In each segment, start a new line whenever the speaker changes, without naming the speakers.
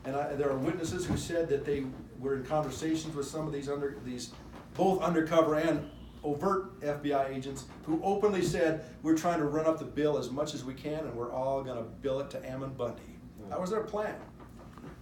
And there are witnesses who said that they were in conversations with some of these both undercover and overt FBI agents who openly said, we're trying to run up the bill as much as we can and we're all going to bill it to Ammon Bundy. That was their plan.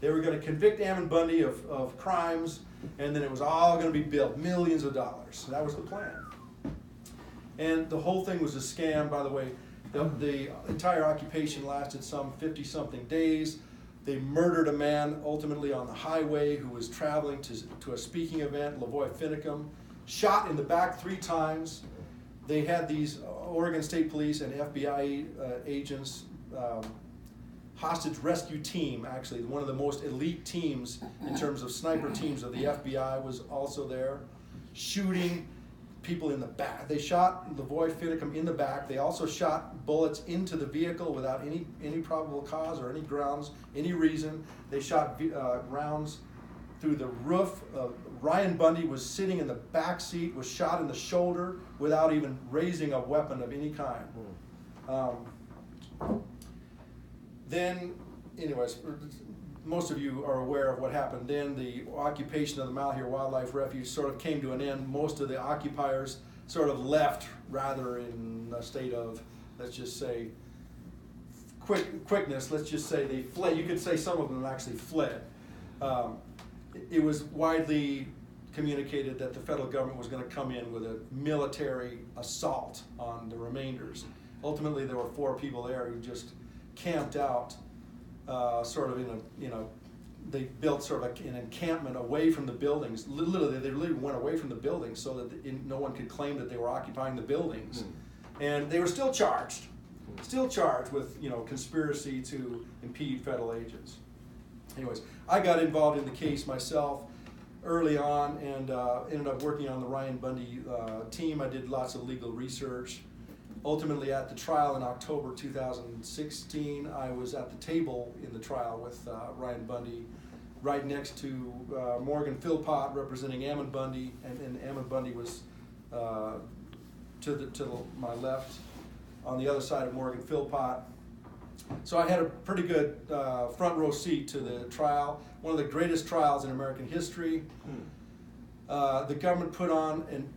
They were going to convict Ammon Bundy of crimes, and then it was all going to be billed, millions of dollars. That was the plan. And the whole thing was a scam, by the way. The entire occupation lasted some 50-something days. They murdered a man ultimately on the highway who was traveling to a speaking event, Lavoy Finicum, shot in the back 3 times. They had these Oregon State Police and FBI agents, hostage rescue team, actually, one of the most elite teams in terms of sniper teams of the FBI was also there, shooting people in the back. They shot Lavoy Finicum in the back. They also shot bullets into the vehicle without any probable cause or any grounds, any reason. They shot rounds through the roof. Ryan Bundy was sitting in the back seat, was shot in the shoulder without even raising a weapon of any kind. Then, anyways, most of you are aware of what happened then. The occupation of the Malheur Wildlife Refuge sort of came to an end. Most of the occupiers sort of left rather in a state of, let's just say, quickness. Let's just say they fled. You could say some of them actually fled. It was widely communicated that the federal government was going to come in with a military assault on the remainders. Ultimately, there were 4 people there who just camped out, sort of they built sort of an encampment away from the buildings. Literally, they went away from the buildings so that no one could claim that they were occupying the buildings. And they were still charged with conspiracy to impede federal agents. Anyways, I got involved in the case myself early on and ended up working on the Ryan Bundy team. I did lots of legal research. Ultimately, at the trial in October 2016, I was at the table in the trial with Ryan Bundy, right next to Morgan Philpott representing Ammon Bundy, and Ammon Bundy was to my left, on the other side of Morgan Philpott. So I had a pretty good front row seat to the trial, one of the greatest trials in American history. The government put on an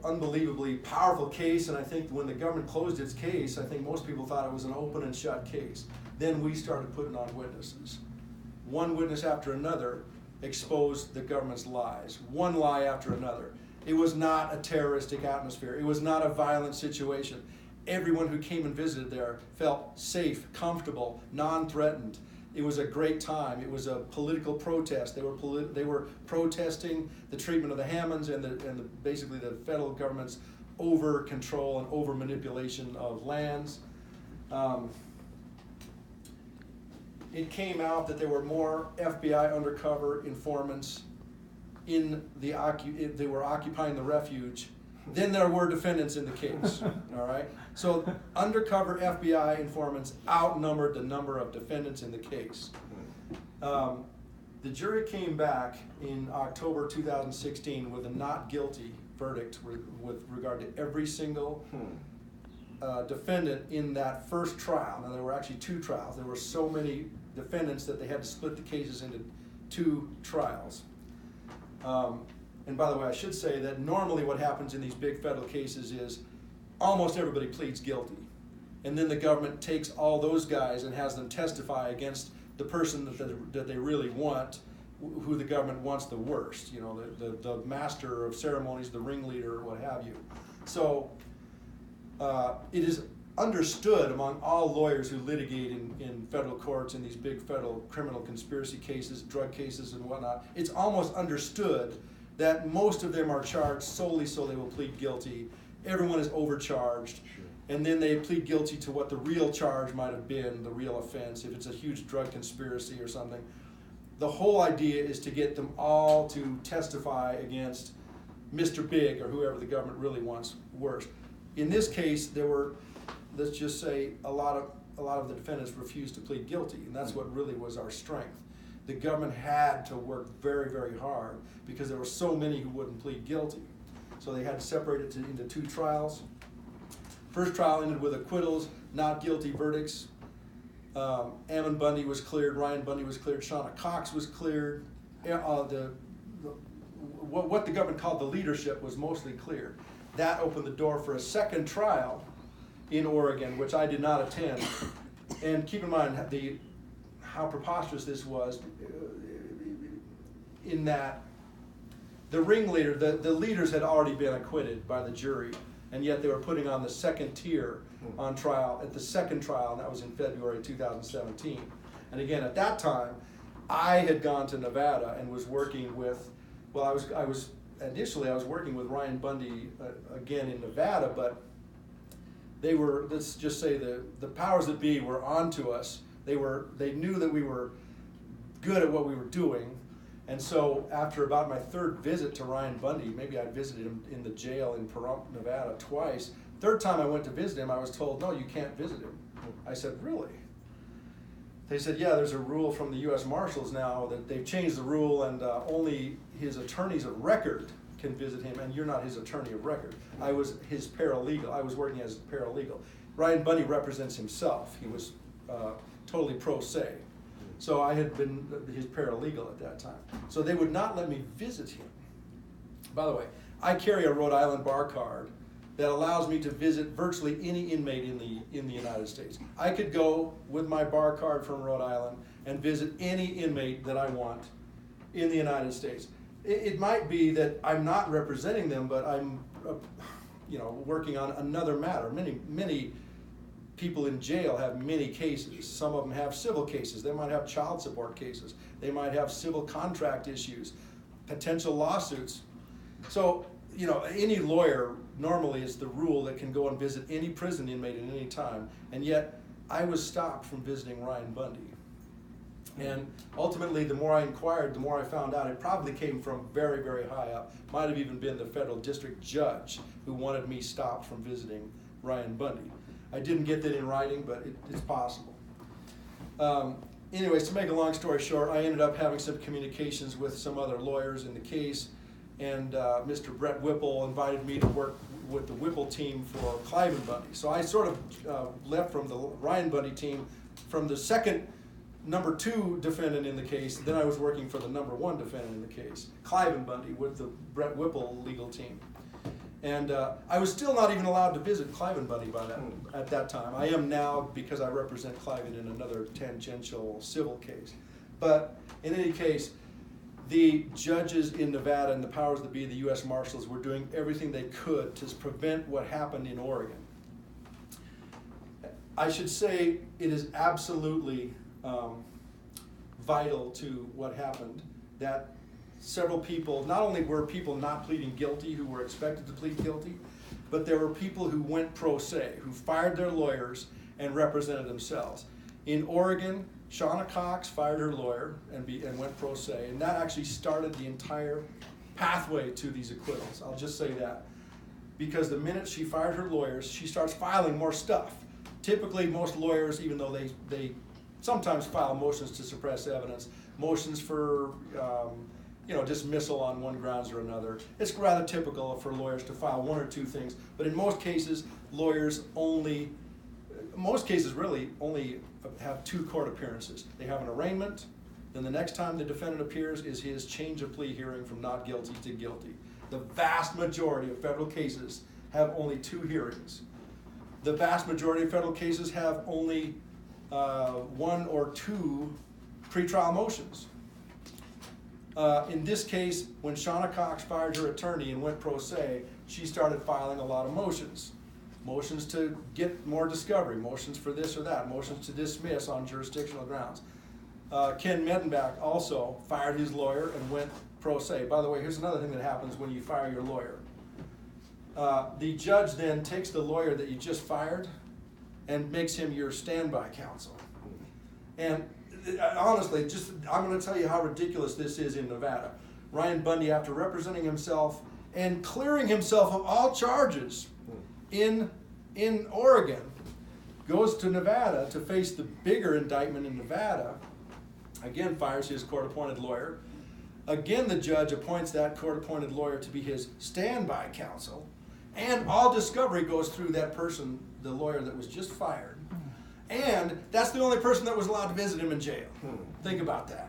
unbelievably powerful case, and I think when the government closed its case, I think most people thought it was an open and shut case. Then we started putting on witnesses. One witness after another exposed the government's lies, one lie after another. It was not a terroristic atmosphere. It was not a violent situation. Everyone who came and visited there felt safe, comfortable, non-threatened. It was a great time. It was a political protest. They were protesting the treatment of the Hammonds and basically the federal government's over control and over manipulation of lands. It came out that there were more FBI undercover informants they were occupying the refuge than there were defendants in the case. All right. So undercover FBI informants outnumbered the number of defendants in the case. The jury came back in October 2016 with a not guilty verdict with regard to every single defendant in that first trial. Now, there were actually 2 trials. There were so many defendants that they had to split the cases into 2 trials. And by the way, I should say that normally what happens in these big federal cases is almost everybody pleads guilty. And then the government takes all those guys and has them testify against the person that they really want, who the government wants the worst, the master of ceremonies, the ringleader, what have you. So it is understood among all lawyers who litigate in federal courts in these big federal criminal conspiracy cases, drug cases and whatnot, it's almost understood that most of them are charged solely so they will plead guilty. Everyone is overcharged. Sure. And then they plead guilty to what the real charge might have been, the real offense, if it's a huge drug conspiracy or something. The whole idea is to get them all to testify against Mr. Big or whoever the government really wants worst. In this case, there were, let's just say, a lot of the defendants refused to plead guilty, and that's what really was our strength. The government had to work very, very hard because there were so many who wouldn't plead guilty. So they had to separate it into 2 trials. First trial ended with acquittals, not guilty verdicts. Ammon Bundy was cleared, Ryan Bundy was cleared, Shauna Cox was cleared. What the government called the leadership was mostly cleared. That opened the door for a second trial in Oregon, which I did not attend. And keep in mind how preposterous this was, in that the ringleader, the leaders had already been acquitted by the jury, and yet they were putting on the second tier on trial at the second trial, and that was in February 2017. And again, at that time, I had gone to Nevada and was working with, well, I was initially working with Ryan Bundy again in Nevada, but they were, let's just say the powers that be were onto us. They knew that we were good at what we were doing. And so after about my third visit to Ryan Bundy, maybe I visited him in the jail in Pahrump, Nevada twice. Third time I went to visit him, I was told, no, you can't visit him. I said, really? They said, yeah, there's a rule from the U.S. Marshals now that they've changed the rule, and only his attorneys of record can visit him, and you're not his attorney of record. I was his paralegal. I was working as a paralegal. Ryan Bundy represents himself. He was totally pro se. So I had been his paralegal at that time. So they would not let me visit him. By the way, I carry a Rhode Island bar card that allows me to visit virtually any inmate in the United States. I could go with my bar card from Rhode Island and visit any inmate that I want in the United States. It might be that I'm not representing them, but I'm working on another matter. Many people in jail have many cases. Some of them have civil cases. They might have child support cases. They might have civil contract issues, potential lawsuits. So, any lawyer normally is the rule that can go and visit any prison inmate at any time. And yet, I was stopped from visiting Ryan Bundy. And ultimately, the more I inquired, the more I found out it probably came from very, very high up. Might have even been the federal district judge who wanted me stopped from visiting Ryan Bundy. I didn't get that in writing, but it's possible. Anyways, to make a long story short, I ended up having some communications with some other lawyers in the case, and Mr. Brett Whipple invited me to work with the Whipple team for Clive and Bundy. So I sort of left from the Ryan Bundy team from the second number 2 defendant in the case. Then I was working for the number 1 defendant in the case, Clive and Bundy, with the Brett Whipple legal team. And I was still not even allowed to visit Clive and Bundy at that time. I am now, because I represent Clive in another tangential civil case. But in any case, the judges in Nevada and the powers that be, the U.S. Marshals, were doing everything they could to prevent what happened in Oregon. I should say it is absolutely vital to what happened that several people, not only were people not pleading guilty who were expected to plead guilty, but there were people who went pro se, who fired their lawyers and represented themselves. In Oregon, Shauna Cox fired her lawyer and went pro se, and that actually started the entire pathway to these acquittals. I'll just say that. Because the minute she fired her lawyers, she starts filing more stuff. Typically, most lawyers, even though they sometimes file motions to suppress evidence, motions for dismissal on one grounds or another. It's rather typical for lawyers to file 1 or 2 things, but in most cases, lawyers really only have 2 court appearances. They have an arraignment, then the next time the defendant appears is his change of plea hearing from not guilty to guilty. The vast majority of federal cases have only 2 hearings. The vast majority of federal cases have only 1 or 2 pretrial motions. In this case, when Shauna Cox fired her attorney and went pro se, she started filing a lot of motions. Motions to get more discovery, motions for this or that, motions to dismiss on jurisdictional grounds. Ken Medenbach also fired his lawyer and went pro se. By the way, here's another thing that happens when you fire your lawyer. The judge then takes the lawyer that you just fired and makes him your standby counsel. And honestly, I'm going to tell you how ridiculous this is in Nevada. Ryan Bundy, after representing himself and clearing himself of all charges in Oregon, goes to Nevada to face the bigger indictment in Nevada. Again, fires his court-appointed lawyer. Again, the judge appoints that court-appointed lawyer to be his standby counsel. And all discovery goes through that person, the lawyer that was just fired. And that's the only person that was allowed to visit him in jail. Think about that.